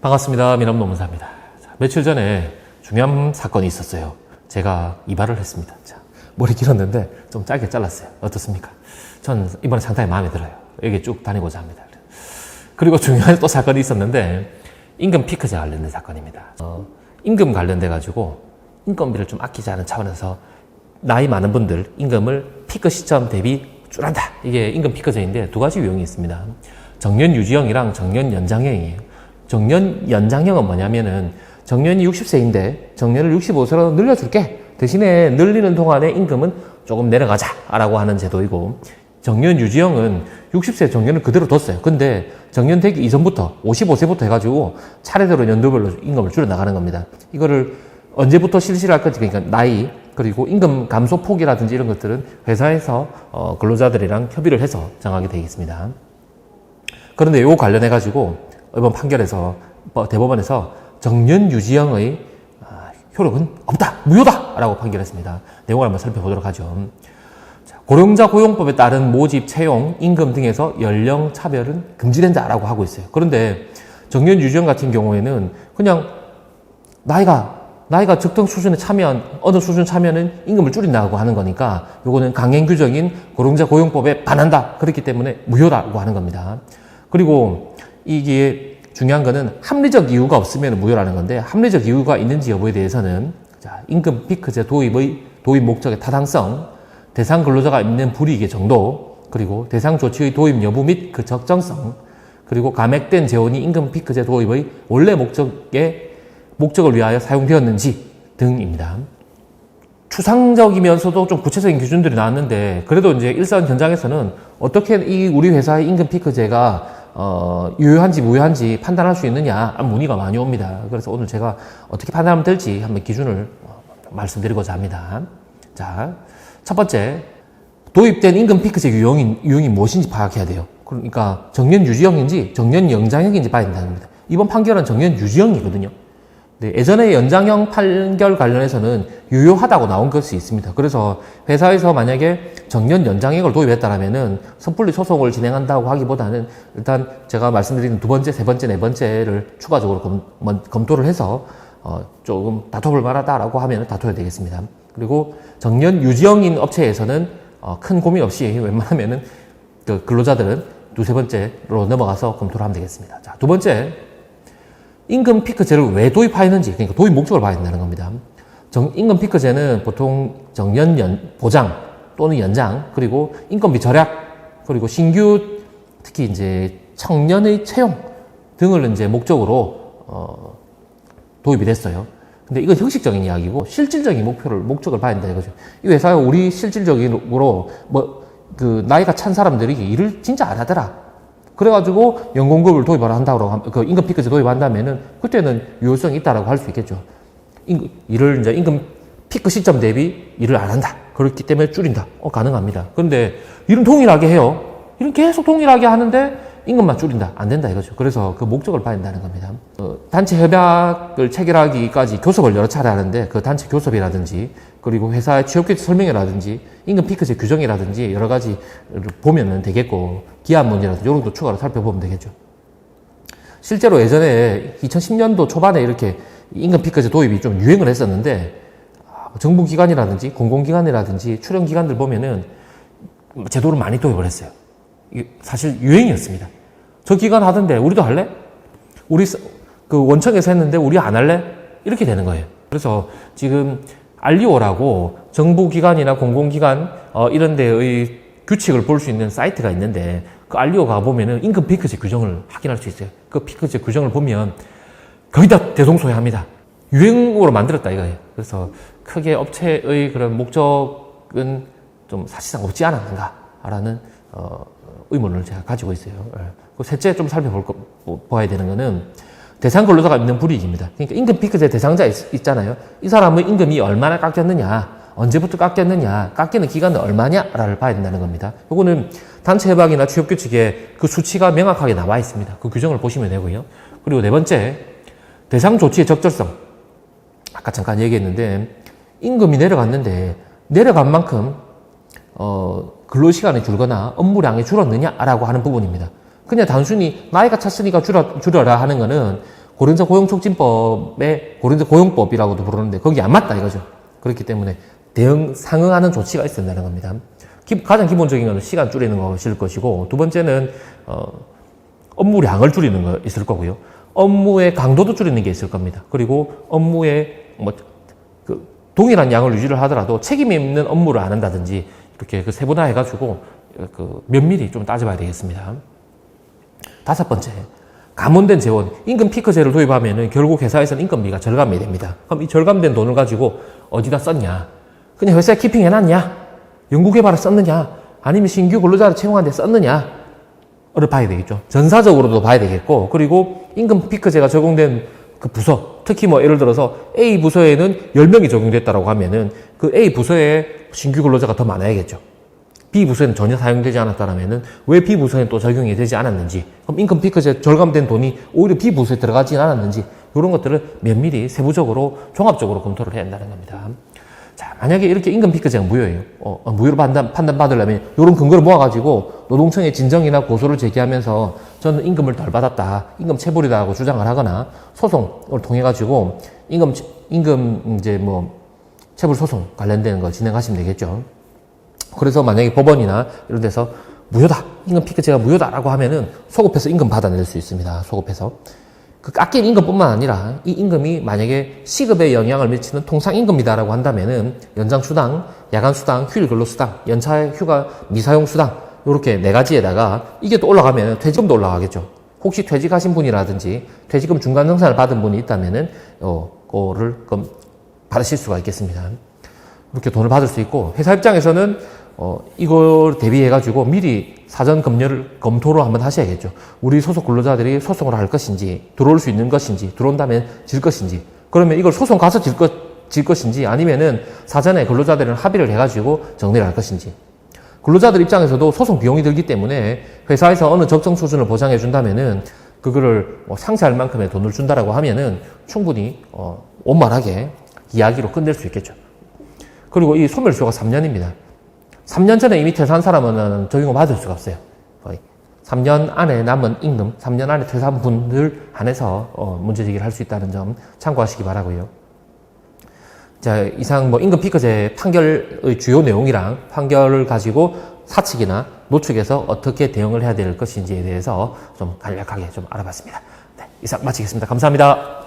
반갑습니다. 미남노무사입니다. 며칠 전에 중요한 사건이 있었어요. 제가 이발을 했습니다. 자, 머리 길었는데 좀 짧게 잘랐어요. 어떻습니까? 전 이번에 상당히 마음에 들어요. 여기 쭉 다니고자 합니다. 그리고 중요한 또 사건이 있었는데 임금 피크제 관련된 사건입니다. 임금 관련돼 가지고 인건비를 좀 아끼자는 차원에서 나이 많은 분들 임금을 피크 시점 대비 줄한다. 이게 임금 피크제인데 두 가지 유형이 있습니다. 정년 유지형이랑 정년 연장형이에요. 정년 연장형은 뭐냐면은 정년이 60세인데 정년을 65세로 늘려줄게. 대신에 늘리는 동안에 임금은 조금 내려가자 라고 하는 제도이고, 정년 유지형은 60세 정년을 그대로 뒀어요. 근데 정년 되기 이전부터 55세부터 해가지고 차례대로 연도별로 임금을 줄여나가는 겁니다. 이거를 언제부터 실시를 할 건지, 그러니까 나이 그리고 임금 감소 폭이라든지 이런 것들은 회사에서 근로자들이랑 협의를 해서 정하게 되겠습니다. 그런데 이거 관련해가지고 이번 판결에서 대법원에서 정년 유지형의 효력은 없다, 무효다 라고 판결했습니다. 내용을 한번 살펴보도록 하죠. 고령자 고용법에 따른 모집, 채용, 임금 등에서 연령 차별은 금지된다라고 하고 있어요. 그런데 정년 유지형 같은 경우에는 그냥 나이가 적정 수준에 차면, 어느 수준 차면은 임금을 줄인다고 하는 거니까 요거는 강행 규정인 고령자 고용법에 반한다. 그렇기 때문에 무효라고 하는 겁니다. 그리고 이게 중요한 거는 합리적 이유가 없으면 무효라는 건데, 합리적 이유가 있는지 여부에 대해서는 임금 피크제 도입 목적의 타당성, 대상 근로자가 있는 불이익의 정도, 그리고 대상 조치의 도입 여부 및 그 적정성, 그리고 감액된 재원이 임금 피크제 도입의 원래 목적을 위하여 사용되었는지 등입니다. 추상적이면서도 좀 구체적인 기준들이 나왔는데, 그래도 이제 일선 현장에서는 어떻게 이 우리 회사의 임금 피크제가 유효한지 무효한지 판단할 수 있느냐 문의가 많이 옵니다. 그래서 오늘 제가 어떻게 판단하면 될지 한번 기준을 말씀드리고자 합니다. 자, 첫 번째, 도입된 임금 피크제 유형이 무엇인지 파악해야 돼요. 그러니까 정년 유지형인지 정년 연장형인지 봐야 된다는 겁니다. 이번 판결은 정년 유지형이거든요. 네, 예전에 연장형 판결 관련해서는 유효하다고 나온 것이 있습니다. 그래서 회사에서 만약에 정년 연장형을 도입했다라면은 섣불리 소송을 진행한다고 하기보다는 일단 제가 말씀드린 두 번째, 세 번째, 네 번째를 추가적으로 검토를 해서 조금 다퉈볼 만하다라고 하면 다퉈야 되겠습니다. 그리고 정년 유지형인 업체에서는 큰 고민 없이 웬만하면은 그 근로자들은 두세 번째로 넘어가서 검토를 하면 되겠습니다. 자, 두 번째, 임금 피크제를 왜 도입하였는지, 그러니까 도입 목적을 봐야 된다는 겁니다. 임금 피크제는 보통 정년 보장 또는 연장, 그리고 인건비 절약, 그리고 신규 특히 이제 청년의 채용 등을 이제 목적으로 도입이 됐어요. 근데 이건 형식적인 이야기고 실질적인 목적을 봐야 된다 이거죠. 이 회사가 우리 실질적으로 나이가 찬 사람들이 일을 진짜 안 하더라. 그래가지고 연공급을 도입을 한다고, 그 임금 피크제 도입한다면은 그때는 유효성이 있다라고 할 수 있겠죠. 일을 이제 임금 피크 시점 대비 일을 안 한다. 그렇기 때문에 줄인다. 가능합니다. 그런데 일은 동일하게 해요. 일은 계속 동일하게 하는데 임금만 줄인다. 안 된다 이거죠. 그래서 그 목적을 봐야 된다는 겁니다. 단체 협약을 체결하기까지 교섭을 여러 차례 하는데 그 단체 교섭이라든지 그리고 회사의 취업규칙 설명이라든지 임금 피크제 규정이라든지 여러 가지를 보면은 되겠고, 기한 문제라든지 이런 것도 추가로 살펴보면 되겠죠. 실제로 예전에 2010년도 초반에 이렇게 임금 피크제 도입이 좀 유행을 했었는데, 정부기관이라든지 공공기관이라든지 출연기관들 보면은 제도를 많이 도입을 했어요. 사실 유행이었습니다. 저 기관 하던데 우리도 할래? 우리 그 원청에서 했는데 우리 안 할래? 이렇게 되는 거예요. 그래서 지금 알리오라고 정부기관이나 공공기관 이런 데의 규칙을 볼 수 있는 사이트가 있는데, 그 알리오 가보면은 임금 피크제 규정을 확인할 수 있어요. 그 피크제 규정을 보면 거의 다 대동소이합니다. 유행으로 만들었다 이거예요. 그래서 크게 업체의 그런 목적은 좀 사실상 없지 않았는가라는 의문을 제가 가지고 있어요. 셋째 좀 살펴봐야 되는 거는 대상 근로자가 있는 불이익입니다. 그러니까 임금 피크제 대상자 있잖아요. 이 사람의 임금이 얼마나 깎였느냐, 언제부터 깎였느냐, 깎이는 기간은 얼마냐를 봐야 된다는 겁니다. 요거는 단체 협약이나 취업규칙에 그 수치가 명확하게 나와 있습니다. 그 규정을 보시면 되고요. 그리고 네 번째, 대상 조치의 적절성. 아까 잠깐 얘기했는데 임금이 내려갔는데 내려간 만큼 근로시간이 줄거나 업무량이 줄었느냐라고 하는 부분입니다. 그냥 단순히 나이가 찼으니까 줄여라 하는 거는 고령자 고용촉진법의 고령자 고용법이라고도 부르는데 거기 안 맞다 이거죠. 그렇기 때문에 상응하는 조치가 있어야 된다는 겁니다. 가장 기본적인 것은 시간 줄이는 것일 것이고, 두 번째는 업무량을 줄이는 거 있을 거고요. 업무의 강도도 줄이는 게 있을 겁니다. 그리고 업무의 동일한 양을 유지를 하더라도 책임 있는 업무를 안 한다든지 이렇게 세분화해가지고 면밀히 좀 따져봐야 되겠습니다. 다섯 번째, 감원된 재원, 임금 피크제를 도입하면은 결국 회사에서는 임금비가 절감이 됩니다. 그럼 이 절감된 돈을 가지고 어디다 썼냐? 그냥 회사에 키핑해놨냐? 연구개발에 썼느냐? 아니면 신규 근로자를 채용하는 데 썼느냐? 를 봐야 되겠죠. 전사적으로도 봐야 되겠고, 그리고 임금 피크제가 적용된 그 부서, 특히 뭐 예를 들어서 A 부서에는 10명이 적용됐다라고 하면은 그 A 부서에 신규 근로자가 더 많아야겠죠. B 부서에는 전혀 사용되지 않았다라면은 왜 B 부서에는 또 적용이 되지 않았는지, 그럼 임금 피크제 절감된 돈이 오히려 B 부서에 들어가지 않았는지, 이런 것들을 면밀히 세부적으로 종합적으로 검토를 해야 한다는 겁니다. 자, 만약에 이렇게 임금 피크제가 무효예요. 무효로 판단받으려면 이런 근거를 모아가지고 노동청에 진정이나 고소를 제기하면서 저는 임금을 덜 받았다, 임금 체불이다 하고 주장을 하거나 소송을 통해가지고 임금 이제 뭐 체불 소송 관련되는 걸 진행하시면 되겠죠. 그래서 만약에 법원이나 이런 데서 무효다, 임금 피크제가 무효다라고 하면은 소급해서 임금 받아낼 수 있습니다. 소급해서. 그 깎인 임금뿐만 아니라 이 임금이 만약에 시급에 영향을 미치는 통상임금이다라고 한다면은 연장수당, 야간수당, 휴일근로수당, 연차휴가 미사용수당, 요렇게 네 가지에다가 이게 또 올라가면 퇴직금도 올라가겠죠. 혹시 퇴직하신 분이라든지 퇴직금 중간정산을 받은 분이 있다면은 그거를 받으실 수가 있겠습니다. 이렇게 돈을 받을 수 있고, 회사 입장에서는 이걸 대비해가지고 미리 사전 검토를 한번 하셔야겠죠. 우리 소속 근로자들이 소송을 할 것인지, 들어올 수 있는 것인지, 들어온다면 질 것인지, 그러면 이걸 소송 가서 질 것인지, 아니면은 사전에 근로자들은 합의를 해가지고 정리를 할 것인지. 근로자들 입장에서도 소송 비용이 들기 때문에 회사에서 어느 적정 수준을 보장해 준다면은 그거를 상쇄할 만큼의 돈을 준다라고 하면은 충분히 원만하게 이야기로 끝낼 수 있겠죠. 그리고 이 소멸수요가 3년입니다. 3년 전에 이미 퇴사한 사람은 적용을 받을 수가 없어요. 거의 3년 안에 남은 임금, 3년 안에 퇴사한 분들 한해서 문제제기를 할 수 있다는 점 참고하시기 바라고요. 자, 이상 뭐 임금 피크제 판결의 주요 내용이랑 판결을 가지고 사측이나 노측에서 어떻게 대응을 해야 될 것인지에 대해서 좀 간략하게 좀 알아봤습니다. 네, 이상 마치겠습니다. 감사합니다.